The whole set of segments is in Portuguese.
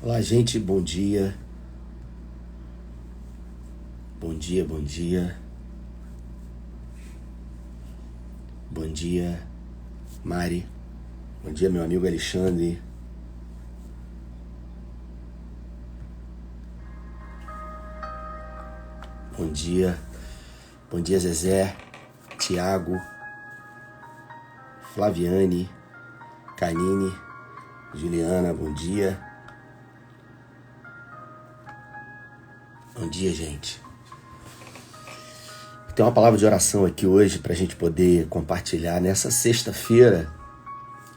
Olá, gente, bom dia. Bom dia, bom dia. Bom dia, Mari. Bom dia, meu amigo Alexandre. Bom dia. Bom dia, Zezé, Tiago, Flaviane, Canine, Juliana, bom dia. Bom dia, gente. Tem uma palavra de oração aqui hoje para a gente poder compartilhar nessa sexta-feira,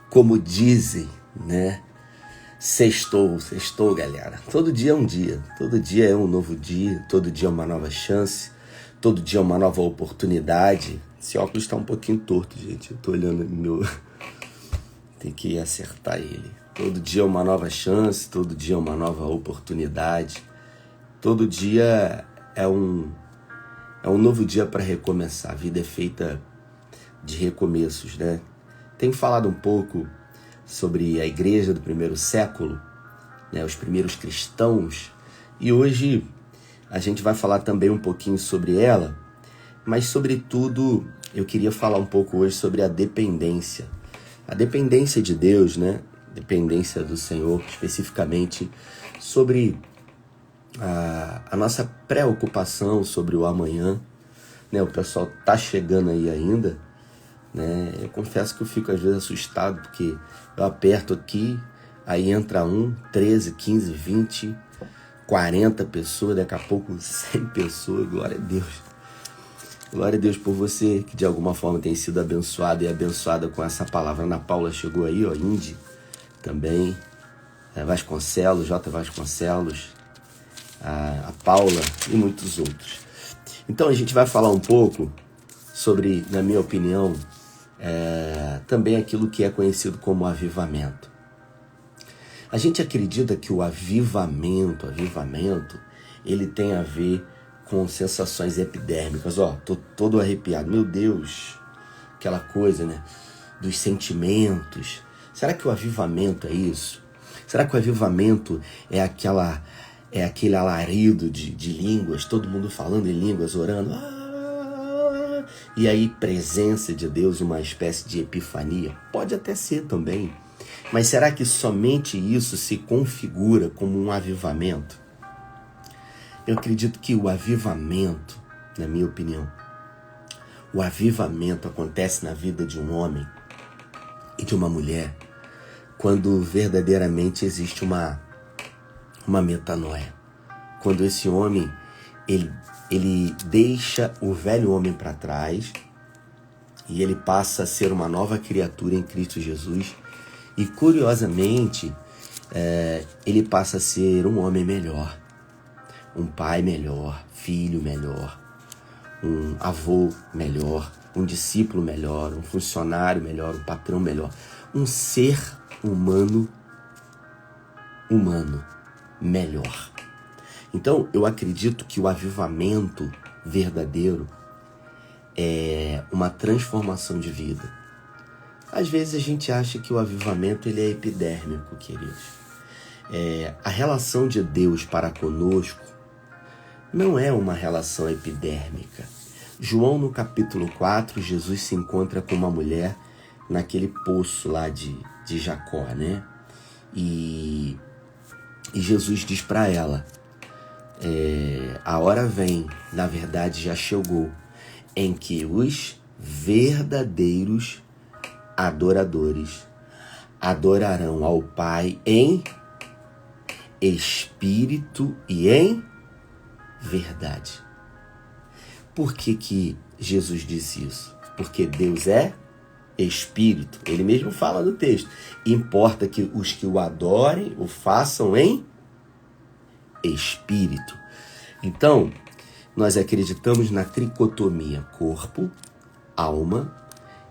como dizem, né? Sextou, galera. Todo dia é um dia, todo dia é um novo dia, todo dia é uma nova chance, todo dia é uma nova oportunidade. Esse óculos está um pouquinho torto, gente. Eu tô olhando meu... Tem que acertar ele. Todo dia é uma nova chance, todo dia é uma nova oportunidade. Todo dia é um novo dia para recomeçar. A vida é feita de recomeços, né? Tenho falado um pouco sobre a igreja do primeiro século, né, os primeiros cristãos, e hoje a gente vai falar também um pouquinho sobre ela, mas sobretudo eu queria falar um pouco hoje sobre a dependência de Deus, né? Dependência do Senhor, especificamente sobre a nossa preocupação sobre o amanhã, né? O pessoal tá chegando aí ainda, né? Eu confesso que eu fico às vezes assustado, porque eu aperto aqui, aí entra 13, 15, 20, 40 pessoas, daqui a pouco 100 pessoas, glória a Deus. Glória a Deus por você que de alguma forma tem sido abençoado e abençoada com essa palavra. Ana Paula chegou aí, ó, Indy também, Vasconcelos, J. Vasconcelos, a Paula e muitos outros. Então a gente vai falar um pouco sobre, na minha opinião, também aquilo que é conhecido como avivamento. A gente acredita que o avivamento, ele tem a ver com sensações epidérmicas. Ó, tô todo arrepiado. Meu Deus, aquela coisa, né? Dos sentimentos. Será que o avivamento é isso? Será que o avivamento é aquele alarido de línguas, todo mundo falando em línguas, orando? E aí, presença de Deus, uma espécie de epifania? Pode até ser também. Mas será que somente isso se configura como um avivamento? Eu acredito que o avivamento, na minha opinião, o avivamento acontece na vida de um homem e de uma mulher quando verdadeiramente existe uma metanoia. Quando esse homem, ele deixa o velho homem para trás e ele passa a ser uma nova criatura em Cristo Jesus. E curiosamente, ele passa a ser um homem melhor, um pai melhor, filho melhor, um avô melhor, um discípulo melhor, um funcionário melhor, um patrão melhor, um ser humano melhor. Então, eu acredito que o avivamento verdadeiro é uma transformação de vida. Às vezes a gente acha que o avivamento ele é epidérmico, queridos. A relação de Deus para conosco não é uma relação epidérmica. João, no capítulo 4, Jesus se encontra com uma mulher naquele poço lá de Jacó, né? E Jesus diz para ela, a hora vem, na verdade já chegou, em que os verdadeiros adoradores adorarão ao Pai em espírito e em verdade. Por que Jesus disse isso? Porque Deus é espírito. Ele mesmo fala no texto. Importa que os que o adorem o façam em espírito. Então, nós acreditamos na tricotomia corpo, alma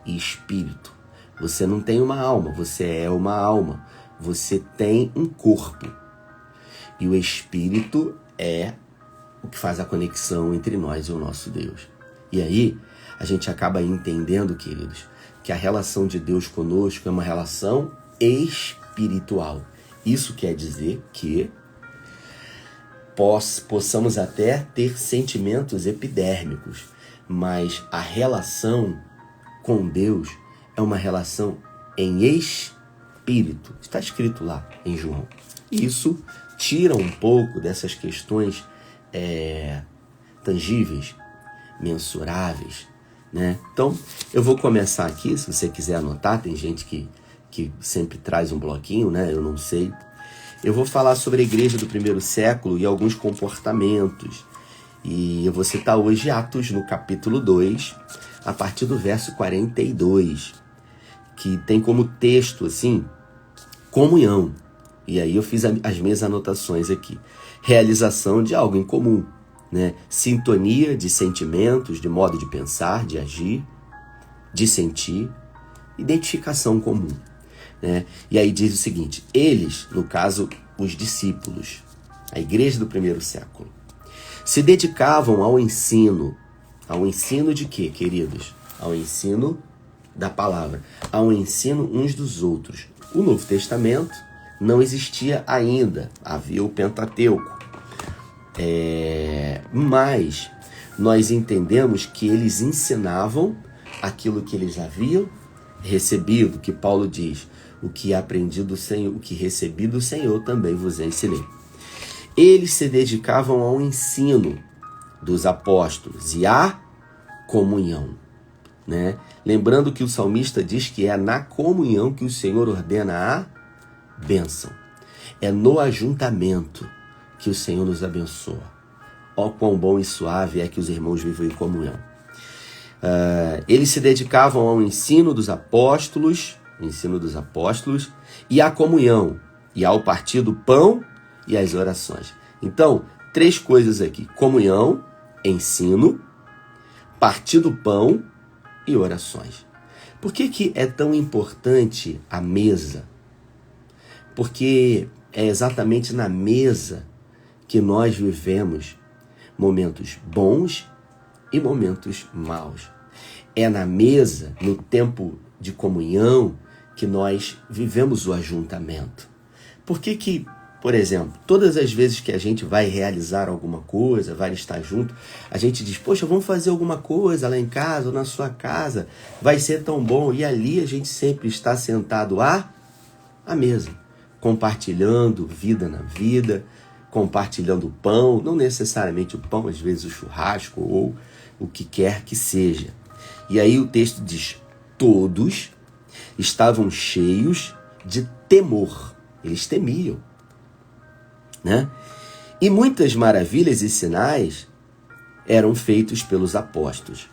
e espírito. Você não tem uma alma, você é uma alma. Você tem um corpo. E o espírito é o que faz a conexão entre nós e o nosso Deus. E aí, a gente acaba entendendo, queridos, que a relação de Deus conosco é uma relação espiritual. Isso quer dizer que possamos até ter sentimentos epidérmicos, mas a relação com Deus é uma relação em espírito. Está escrito lá em João. Isso tira um pouco dessas questões tangíveis, mensuráveis, né? Então, eu vou começar aqui, se você quiser anotar, tem gente que sempre traz um bloquinho, né? Eu não sei. Eu vou falar sobre a igreja do primeiro século e alguns comportamentos. E eu vou citar hoje Atos, no capítulo 2, a partir do verso 42, que tem como texto, assim, comunhão. E aí eu fiz as minhas anotações aqui. Realização de algo em comum, né? Sintonia de sentimentos, de modo de pensar, de agir, de sentir, identificação comum, né? E aí diz o seguinte: eles, no caso, os discípulos, a igreja do primeiro século, se dedicavam ao ensino. Ao ensino de quê, queridos? Ao ensino da palavra, ao ensino uns dos outros. O Novo Testamento não existia ainda, havia o Pentateuco. Mas nós entendemos que eles ensinavam aquilo que eles haviam recebido, que Paulo diz: o que aprendi do Senhor, o que recebi do Senhor também vos ensinei. Eles se dedicavam ao ensino dos apóstolos e à comunhão, né? Lembrando que o salmista diz que é na comunhão que o Senhor ordena a bênção. É no ajuntamento que o Senhor nos abençoa. Ó, quão bom e suave é que os irmãos vivam em comunhão. Eles se dedicavam ao ensino dos apóstolos e à comunhão, e ao partir do pão e às orações. Então, 3 coisas aqui: comunhão, ensino, partir do pão e orações. Por que é tão importante a mesa? Porque é exatamente na mesa que nós vivemos momentos bons e momentos maus. É na mesa, no tempo de comunhão, que nós vivemos o ajuntamento. Por que, por exemplo, todas as vezes que a gente vai realizar alguma coisa, vai estar junto, a gente diz: poxa, vamos fazer alguma coisa lá em casa ou na sua casa, vai ser tão bom. E ali a gente sempre está sentado à mesa, compartilhando vida na vida, compartilhando o pão, não necessariamente o pão, às vezes o churrasco ou o que quer que seja. E aí o texto diz: todos estavam cheios de temor. Eles temiam, né? E muitas maravilhas e sinais eram feitos pelos apóstolos.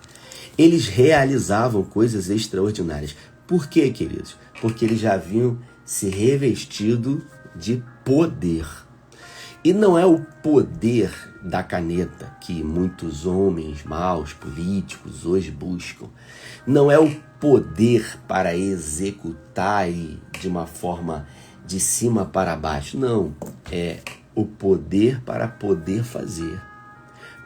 Eles realizavam coisas extraordinárias. Por quê, queridos? Porque eles já haviam se revestido de poder. E não é o poder da caneta que muitos homens maus, políticos, hoje buscam. Não é o poder para executar de uma forma de cima para baixo. Não, é o poder para poder fazer,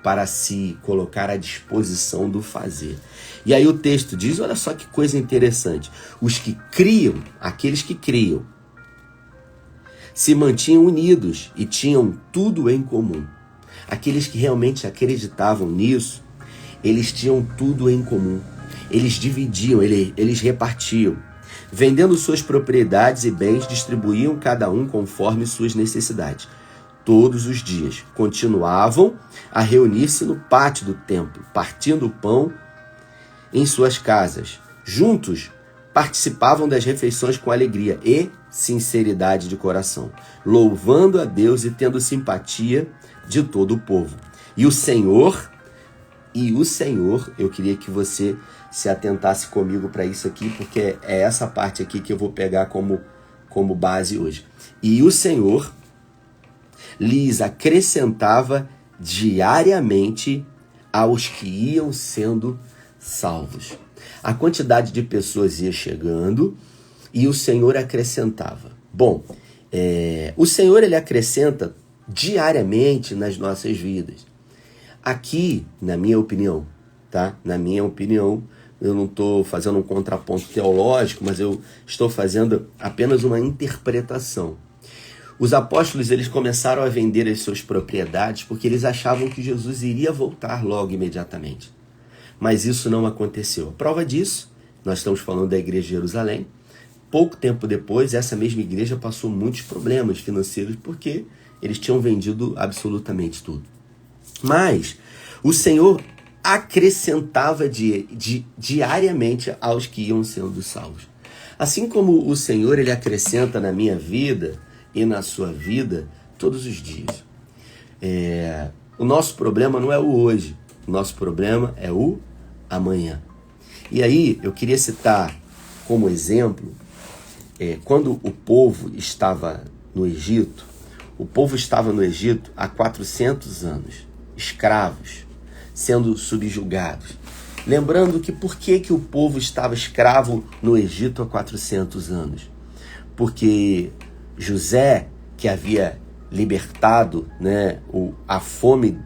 para se colocar à disposição do fazer. E aí o texto diz, olha só que coisa interessante: os que criam, aqueles que criam, se mantinham unidos e tinham tudo em comum. Aqueles que realmente acreditavam nisso, eles tinham tudo em comum. Eles dividiam, eles repartiam. Vendendo suas propriedades e bens, distribuíam cada um conforme suas necessidades. Todos os dias continuavam a reunir-se no pátio do templo, partindo o pão em suas casas. Juntos participavam das refeições com alegria e sinceridade de coração, louvando a Deus e tendo simpatia de todo o povo. E o Senhor, eu queria que você se atentasse comigo para isso aqui, porque é essa parte aqui que eu vou pegar como base hoje. E o Senhor lhes acrescentava diariamente aos que iam sendo salvos. A quantidade de pessoas ia chegando e o Senhor acrescentava. Bom, o Senhor, ele acrescenta diariamente nas nossas vidas. Aqui, na minha opinião, tá? Na minha opinião, eu não estou fazendo um contraponto teológico, mas eu estou fazendo apenas uma interpretação. Os apóstolos eles começaram a vender as suas propriedades porque eles achavam que Jesus iria voltar logo imediatamente. Mas isso não aconteceu. A prova disso, nós estamos falando da igreja de Jerusalém. Pouco tempo depois, essa mesma igreja passou muitos problemas financeiros porque eles tinham vendido absolutamente tudo. Mas o Senhor acrescentava diariamente aos que iam sendo salvos. Assim como o Senhor ele acrescenta na minha vida e na sua vida todos os dias. O nosso problema não é o hoje, o nosso problema é o amanhã. E aí eu queria citar como exemplo, quando o povo estava no Egito, o povo estava no Egito há 400 anos, escravos, sendo subjugados. Lembrando que por que o povo estava escravo no Egito há 400 anos? Porque José, que havia libertado, né, a fome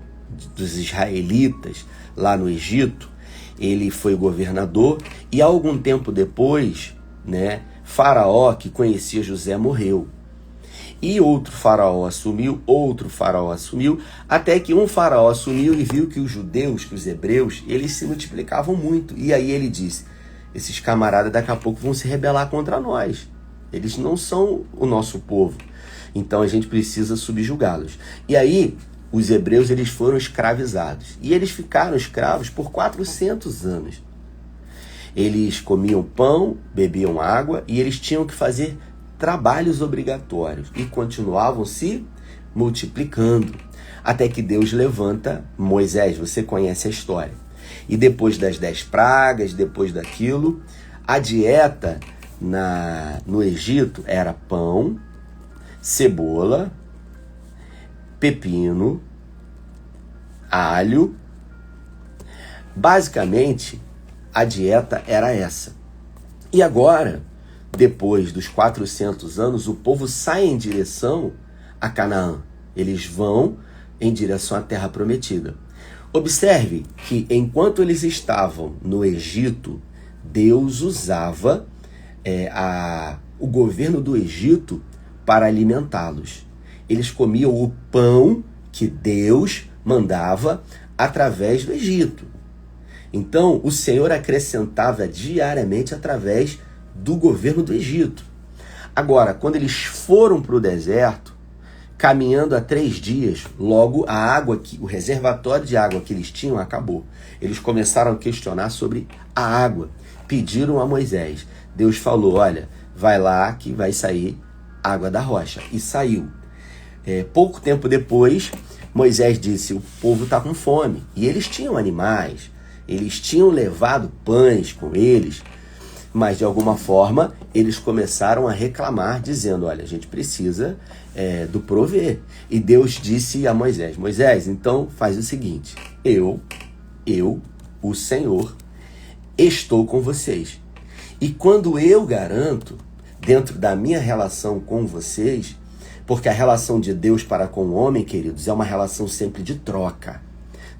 dos israelitas lá no Egito, ele foi governador e algum tempo depois, né, Faraó, que conhecia José, morreu. E outro faraó assumiu, até que um faraó assumiu e viu que os judeus, que os hebreus, eles se multiplicavam muito. E aí ele disse, esses camaradas daqui a pouco vão se rebelar contra nós. Eles não são o nosso povo. Então a gente precisa subjugá-los. E aí os hebreus eles foram escravizados. E eles ficaram escravos por 400 anos. Eles comiam pão, bebiam água e eles tinham que fazer trabalhos obrigatórios e continuavam se multiplicando, até que Deus levanta Moisés, você conhece a história. E depois das 10 pragas, depois daquilo, a dieta no Egito era pão, cebola, pepino, alho. Basicamente, a dieta era essa. E agora, depois dos 400 anos, o povo sai em direção a Canaã. Eles vão em direção à Terra Prometida. Observe que enquanto eles estavam no Egito, Deus usava o governo do Egito para alimentá-los. Eles comiam o pão que Deus mandava através do Egito. Então, o Senhor acrescentava diariamente através do governo do Egito. Agora, quando eles foram para o deserto, caminhando há 3 dias, logo a água, o reservatório de água que eles tinham acabou. Eles começaram a questionar sobre a água. Pediram a Moisés. Deus falou, olha, vai lá que vai sair água da rocha. E saiu. Pouco tempo depois, Moisés disse, o povo está com fome. E eles tinham animais, eles tinham levado pães com eles, mas de alguma forma eles começaram a reclamar, dizendo, olha, a gente precisa do prover. E Deus disse a Moisés, Moisés, então faz o seguinte, eu, o Senhor, estou com vocês. E quando eu garanto, dentro da minha relação com vocês, porque a relação de Deus para com o homem, queridos, é uma relação sempre de troca,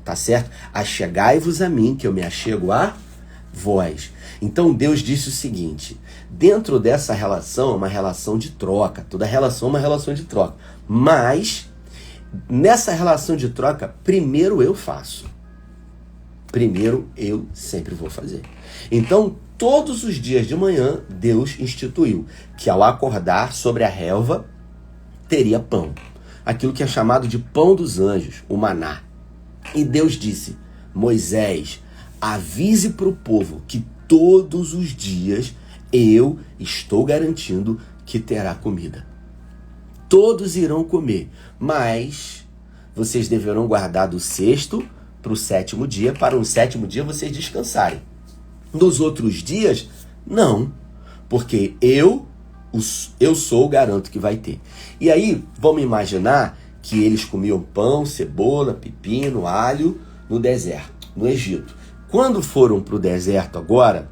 tá certo? Achegai-vos a mim, que eu me achego a vós. Então Deus disse o seguinte, dentro dessa relação é uma relação de troca, toda relação é uma relação de troca, mas nessa relação de troca, primeiro eu faço, primeiro eu sempre vou fazer. Então todos os dias de manhã Deus instituiu que ao acordar sobre a relva teria pão, aquilo que é chamado de pão dos anjos, o maná. E Deus disse, Moisés, avise para o povo que todos os dias eu estou garantindo que terá comida. Todos irão comer, mas vocês deverão guardar do 6º para o 7º dia, para o 7º dia vocês descansarem. Nos outros dias, não, porque eu sou, garanto que vai ter. E aí, vamos imaginar que eles comiam pão, cebola, pepino, alho no deserto, no Egito. Quando foram para o deserto agora,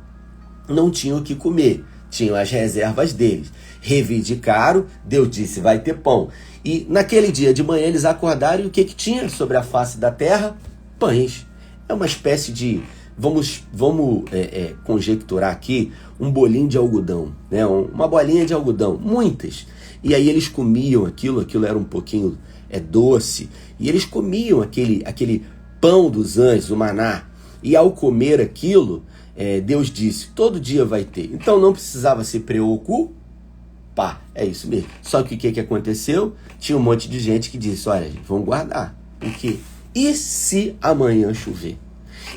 não tinham o que comer, tinham as reservas deles. Reivindicaram, Deus disse, vai ter pão. E naquele dia de manhã eles acordaram e o que tinha sobre a face da terra? Pães. É uma espécie de, vamos conjecturar aqui, um bolinho de algodão, né? Uma bolinha de algodão, muitas. E aí eles comiam aquilo era um pouquinho doce, e eles comiam aquele pão dos anjos, o maná. E ao comer aquilo, Deus disse, todo dia vai ter. Então não precisava se preocupar. É isso mesmo. Só que o que aconteceu? Tinha um monte de gente que disse, olha, gente, vamos guardar. Por quê? E se amanhã chover?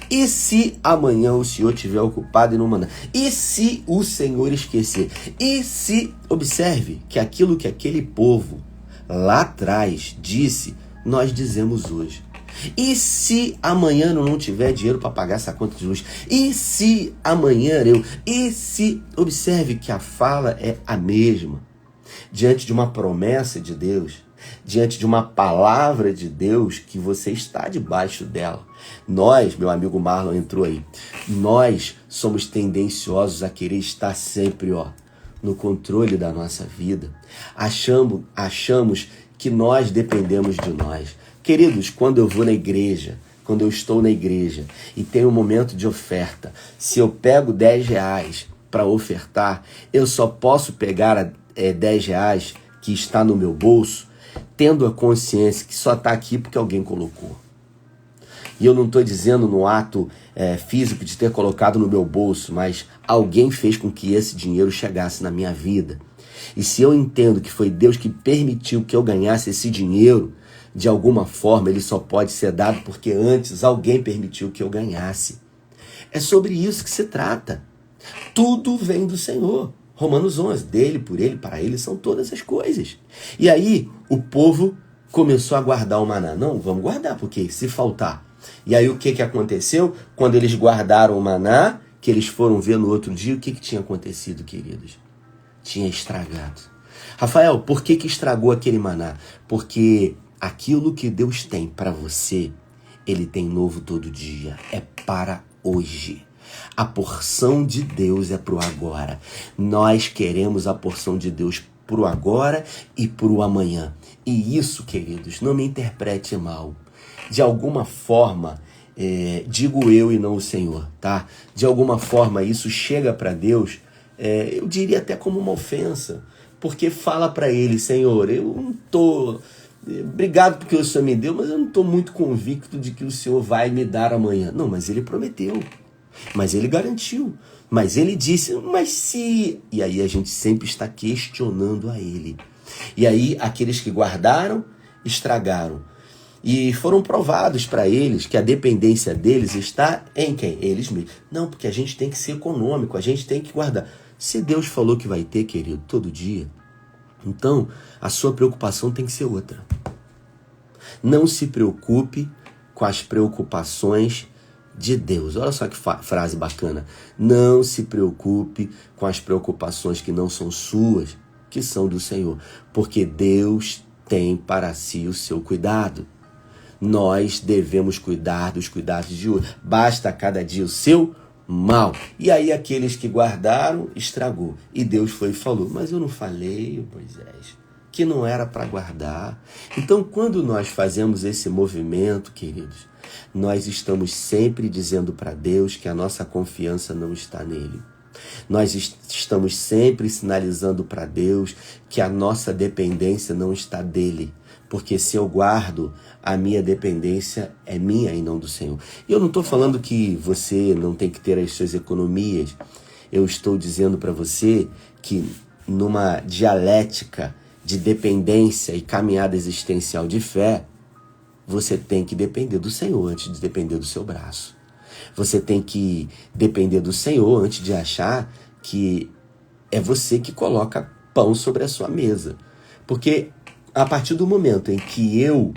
E se amanhã o Senhor estiver ocupado e não mandar? E se o Senhor esquecer? E se, observe, que aquilo que aquele povo lá atrás disse, nós dizemos hoje. E se amanhã eu não tiver dinheiro para pagar essa conta de luz? E se amanhã observe que a fala é a mesma. Diante de uma promessa de Deus, diante de uma palavra de Deus que você está debaixo dela. Nós, meu amigo Marlon entrou aí, nós somos tendenciosos a querer estar sempre, no controle da nossa vida. Achamos que nós dependemos de nós. Queridos, quando eu vou na igreja, quando eu estou na igreja e tem um momento de oferta, se eu pego R$10 para ofertar, eu só posso pegar R$10 que está no meu bolso, tendo a consciência que só está aqui porque alguém colocou. E eu não estou dizendo no ato físico de ter colocado no meu bolso, mas alguém fez com que esse dinheiro chegasse na minha vida. E se eu entendo que foi Deus que permitiu que eu ganhasse esse dinheiro, de alguma forma ele só pode ser dado porque antes alguém permitiu que eu ganhasse. É sobre isso que se trata. Tudo vem do Senhor. Romanos 11, dele, por ele, para ele, são todas as coisas. E aí o povo começou a guardar o maná. Não, vamos guardar, porque se faltar. E aí o que aconteceu? Quando eles guardaram o maná, que eles foram ver no outro dia, o que tinha acontecido, queridos? Tinha estragado. Rafael, por que estragou aquele maná? Porque aquilo que Deus tem para você, Ele tem novo todo dia. É para hoje. A porção de Deus é pro agora. Nós queremos a porção de Deus pro agora e pro amanhã. E isso, queridos, não me interprete mal. De alguma forma, digo eu e não o Senhor, tá? De alguma forma isso chega para Deus, eu diria até como uma ofensa. Porque fala para Ele, Senhor, eu não tô... Obrigado porque o Senhor me deu, mas eu não estou muito convicto de que o Senhor vai me dar amanhã. Não, mas Ele prometeu. Mas Ele garantiu. Mas Ele disse, mas se... E aí a gente sempre está questionando a Ele. E aí aqueles que guardaram, estragaram. E foram provados para eles que a dependência deles está em quem? Eles mesmos. Não, porque a gente tem que ser econômico, a gente tem que guardar. Se Deus falou que vai ter, querido, todo dia, então a sua preocupação tem que ser outra. Não se preocupe com as preocupações de Deus. Olha só que frase bacana. Não se preocupe com as preocupações que não são suas, que são do Senhor. Porque Deus tem para si o seu cuidado. Nós devemos cuidar dos cuidados de hoje. Basta cada dia o seu mal. E aí aqueles que guardaram, estragou. E Deus foi e falou, mas eu não falei, Moisés, que não era para guardar. Então, quando nós fazemos esse movimento, queridos, nós estamos sempre dizendo para Deus que a nossa confiança não está nele. Nós estamos sempre sinalizando para Deus que a nossa dependência não está dele. Porque se eu guardo, a minha dependência é minha e não do Senhor. E eu não estou falando que você não tem que ter as suas economias. Eu estou dizendo para você que numa dialética de dependência e caminhada existencial de fé, você tem que depender do Senhor antes de depender do seu braço. Você tem que depender do Senhor antes de achar que é você que coloca pão sobre a sua mesa. Porque a partir do momento em que eu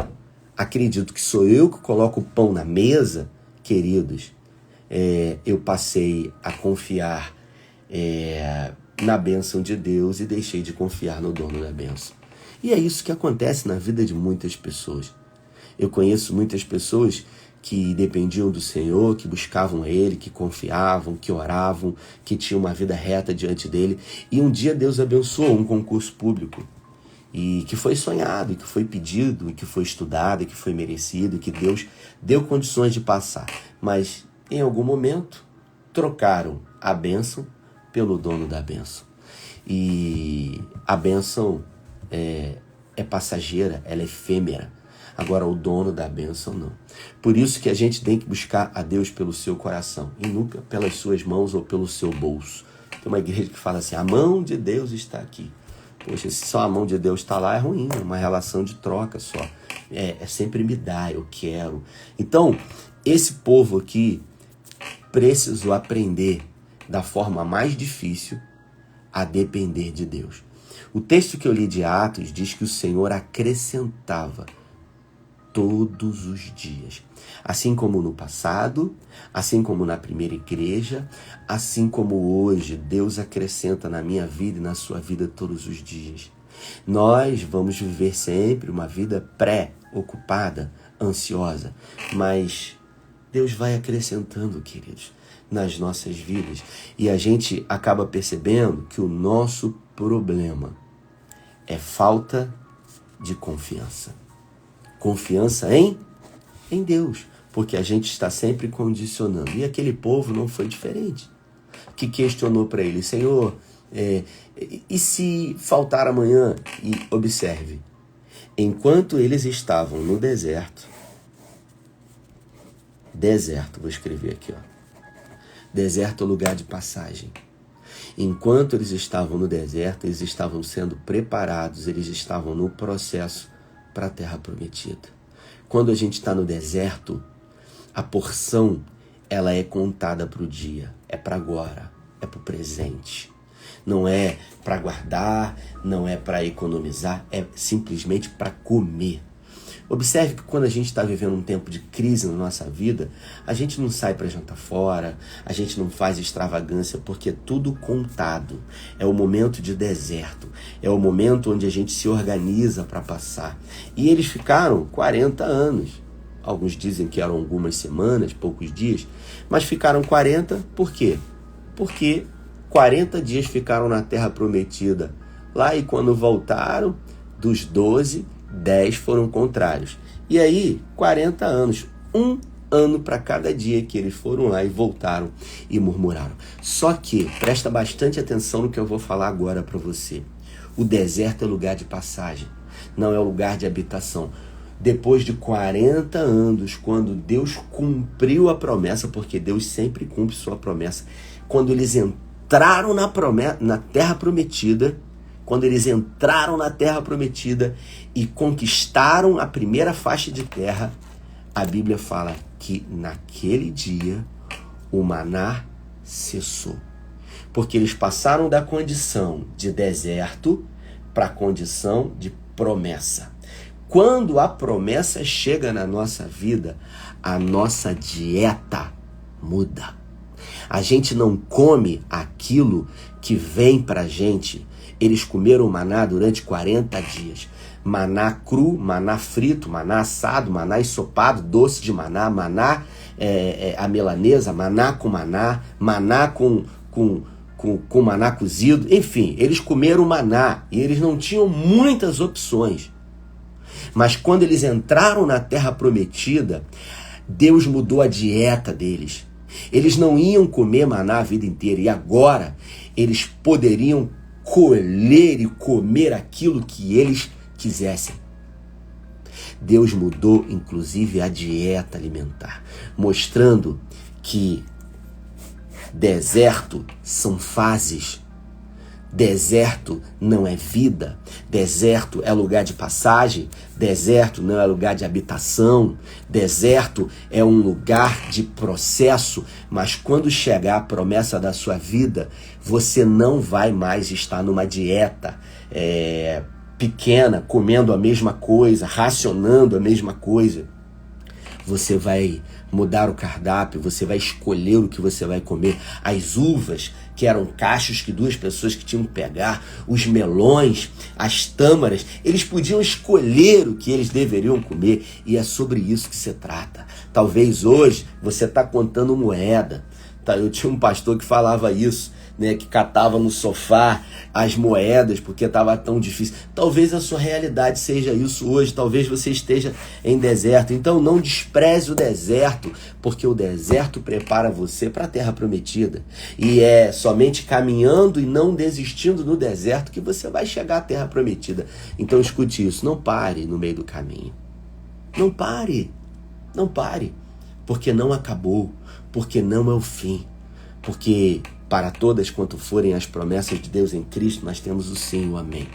acredito que sou eu que coloco o pão na mesa, queridos, eu passei a confiar na bênção de Deus e deixei de confiar no dono da bênção. E é isso que acontece na vida de muitas pessoas. Eu conheço muitas pessoas que dependiam do Senhor, que buscavam Ele, que confiavam, que oravam, que tinham uma vida reta diante dele. E um dia Deus abençoou um concurso público. E que foi sonhado, e que foi pedido, e que foi estudado, e que foi merecido, e que Deus deu condições de passar. Mas, em algum momento, trocaram a bênção pelo dono da bênção. E a bênção é passageira, ela é efêmera. Agora, o dono da bênção não. Por isso que a gente tem que buscar a Deus pelo seu coração e nunca pelas suas mãos ou pelo seu bolso. Tem uma igreja que fala assim, a mão de Deus está aqui. Poxa, se só a mão de Deus está lá, é ruim, é uma relação de troca só. É sempre me dá, eu quero. Então, esse povo aqui precisou aprender da forma mais difícil a depender de Deus. O texto que eu li de Atos diz que o Senhor acrescentava todos os dias. Assim como no passado, assim como na primeira igreja, assim como hoje, Deus acrescenta na minha vida e na sua vida todos os dias. Nós vamos viver sempre uma vida pré-ocupada, ansiosa, mas Deus vai acrescentando, queridos, nas nossas vidas. E a gente acaba percebendo que o nosso problema é falta de confiança. Confiança em Deus, porque a gente está sempre condicionando. E aquele povo não foi diferente. Que questionou para ele, Senhor, e se faltar amanhã? E observe, enquanto eles estavam no deserto, vou escrever aqui, deserto é lugar de passagem. Enquanto eles estavam no deserto, eles estavam sendo preparados, eles estavam no processo para a terra prometida. Quando a gente está no deserto, a porção ela é contada para o dia, é para agora, é para o presente. Não é para guardar, não é para economizar, é simplesmente para comer. Observe que quando a gente está vivendo um tempo de crise na nossa vida, a gente não sai para jantar fora, a gente não faz extravagância, porque é tudo contado. É o momento de deserto, é o momento onde a gente se organiza para passar. E eles ficaram 40 anos. Alguns dizem que eram algumas semanas, poucos dias, mas ficaram 40 por quê? Porque 40 dias ficaram na terra prometida lá e quando voltaram, dos 12, 10 foram contrários. E aí, 40 anos, um ano para cada dia que eles foram lá e voltaram e murmuraram. Só que, presta bastante atenção no que eu vou falar agora para você. O deserto é lugar de passagem, não é lugar de habitação. Depois de 40 anos, quando Deus cumpriu a promessa, porque Deus sempre cumpre sua promessa, quando eles entraram na terra prometida, e conquistaram a primeira faixa de terra, a Bíblia fala que naquele dia o maná cessou. Porque eles passaram da condição de deserto para a condição de promessa. Quando a promessa chega na nossa vida, a nossa dieta muda. A gente não come aquilo que vem para a gente. Eles comeram maná durante 40 dias. Maná cru, maná frito, maná assado, maná ensopado, doce de maná, maná a melanesa, maná com maná cozido. Enfim, eles comeram maná e eles não tinham muitas opções. Mas quando eles entraram na terra prometida, Deus mudou a dieta deles. Eles não iam comer maná a vida inteira e agora eles poderiam colher e comer aquilo que eles quisessem. Deus mudou, inclusive, a dieta alimentar, mostrando que deserto são fases. Deserto não é vida, deserto é lugar de passagem, deserto não é lugar de habitação, deserto é um lugar de processo, mas quando chegar a promessa da sua vida, você não vai mais estar numa dieta pequena, comendo a mesma coisa, racionando a mesma coisa. Você vai mudar o cardápio, você vai escolher o que você vai comer. As uvas, que eram cachos que duas pessoas que tinham que pegar, os melões, as tâmaras, eles podiam escolher o que eles deveriam comer, e é sobre isso que se trata. Talvez hoje você está contando moeda. Eu tinha um pastor que falava isso. né, que catava no sofá as moedas porque estava tão difícil. Talvez a sua realidade seja isso hoje, talvez você esteja em deserto. Então não despreze o deserto, porque o deserto prepara você para a terra prometida. E é somente caminhando e não desistindo no deserto que você vai chegar à terra prometida. Então escute isso, não pare no meio do caminho. Não pare, porque não acabou, porque não é o fim, porque para todas quanto forem as promessas de Deus em Cristo, nós temos o sim e o amém.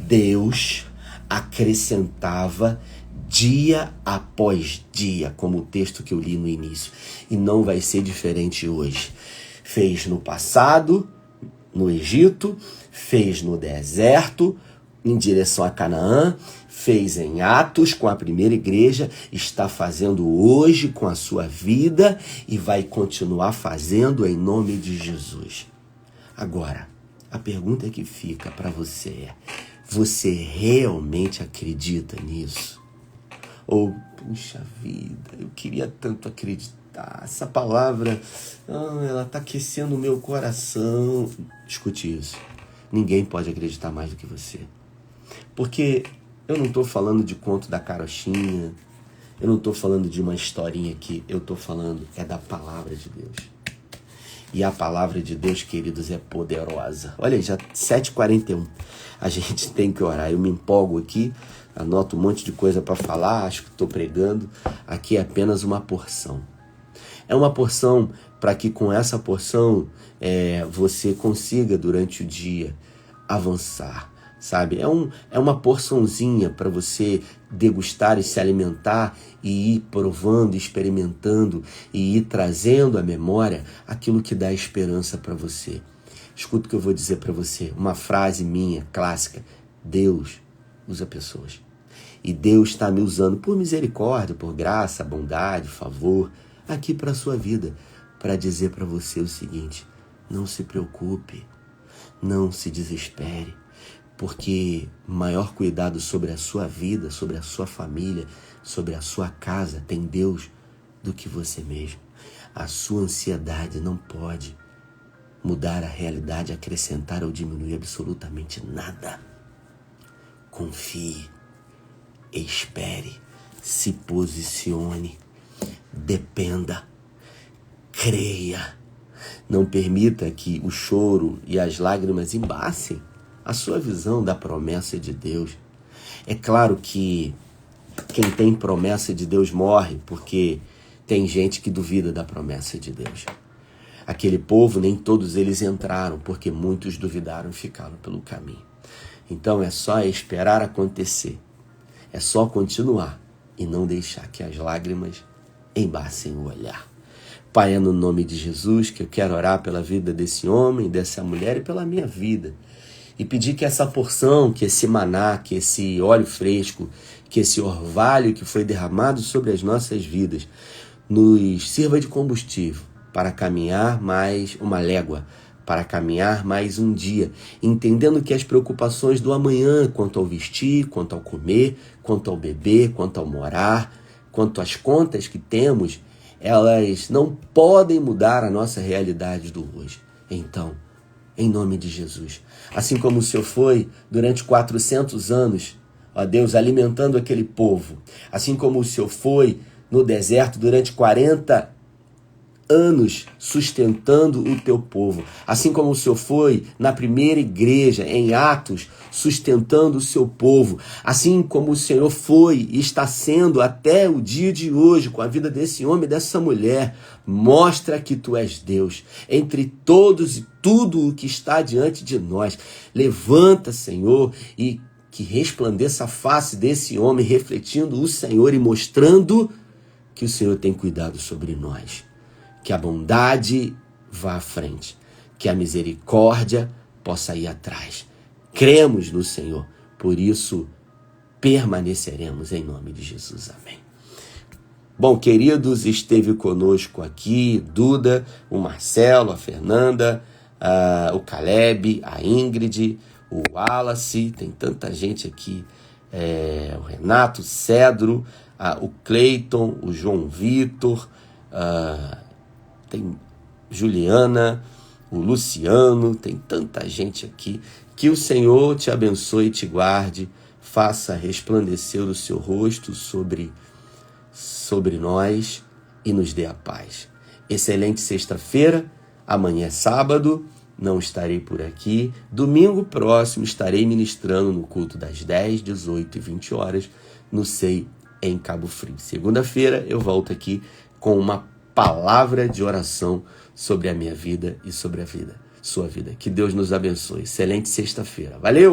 Deus acrescentava dia após dia, como o texto que eu li no início, e não vai ser diferente hoje. Fez no passado, no Egito, fez no deserto, em direção a Canaã, fez em Atos com a primeira igreja, está fazendo hoje com a sua vida e vai continuar fazendo em nome de Jesus. Agora, a pergunta que fica para você é: você realmente acredita nisso? Ou, puxa vida, eu queria tanto acreditar, essa palavra, ela está aquecendo o meu coração. Escute isso, ninguém pode acreditar mais do que você. Porque eu não estou falando de conto da carochinha, eu não estou falando de uma historinha aqui, eu estou falando da palavra de Deus. E a palavra de Deus, queridos, é poderosa. Olha aí, já 7h41, a gente tem que orar. Eu me empolgo aqui, anoto um monte de coisa para falar, acho que estou pregando. Aqui é apenas uma porção. É uma porção para que com essa porção você consiga durante o dia avançar. Sabe? É uma porçãozinha para você degustar e se alimentar e ir provando, experimentando e ir trazendo à memória aquilo que dá esperança para você. Escuta o que eu vou dizer para você, uma frase minha, clássica: Deus usa pessoas. E Deus está me usando por misericórdia, por graça, bondade, favor, aqui para a sua vida, para dizer para você o seguinte: não se preocupe, não se desespere, porque maior cuidado sobre a sua vida, sobre a sua família, sobre a sua casa tem Deus do que você mesmo. A sua ansiedade não pode mudar a realidade, acrescentar ou diminuir absolutamente nada. Confie, espere, se posicione, dependa, creia. Não permita que o choro e as lágrimas embaçem a sua visão da promessa de Deus. É claro que quem tem promessa de Deus morre, porque tem gente que duvida da promessa de Deus. Aquele povo, nem todos eles entraram, porque muitos duvidaram e ficaram pelo caminho. Então é só esperar acontecer. É só continuar e não deixar que as lágrimas embacem o olhar. Pai, é no nome de Jesus que eu quero orar pela vida desse homem, dessa mulher e pela minha vida. E pedir que essa porção, que esse maná, que esse óleo fresco, que esse orvalho que foi derramado sobre as nossas vidas, nos sirva de combustível para caminhar mais uma légua, para caminhar mais um dia, entendendo que as preocupações do amanhã, quanto ao vestir, quanto ao comer, quanto ao beber, quanto ao morar, quanto às contas que temos, elas não podem mudar a nossa realidade do hoje. Então, em nome de Jesus, assim como o Senhor foi durante 400 anos, ó Deus, alimentando aquele povo, assim como o Senhor foi no deserto durante 40 anos sustentando o teu povo, assim como o Senhor foi na primeira igreja, em Atos, sustentando o seu povo, assim como o Senhor foi e está sendo até o dia de hoje com a vida desse homem e dessa mulher, mostra que tu és Deus entre todos e tudo o que está diante de nós. Levanta, Senhor, e que resplandeça a face desse homem, refletindo o Senhor e mostrando que o Senhor tem cuidado sobre nós. Que a bondade vá à frente, que a misericórdia possa ir atrás. Cremos no Senhor, por isso permaneceremos em nome de Jesus. Amém. Bom, queridos, esteve conosco aqui Duda, o Marcelo, a Fernanda, o Caleb, a Ingrid, o Wallace, tem tanta gente aqui, o Renato, o Cedro, o Cleiton, o João Vitor, tem Juliana, o Luciano, tem tanta gente aqui. Que o Senhor te abençoe e te guarde, faça resplandecer o seu rosto sobre nós e nos dê a paz. Excelente sexta-feira, amanhã é sábado, não estarei por aqui. Domingo próximo estarei ministrando no culto das 10, 18 e 20 horas no SEI em Cabo Frio. Segunda-feira eu volto aqui com uma palavra de oração sobre a minha vida e sobre a sua vida. Que Deus nos abençoe. Excelente sexta-feira. Valeu!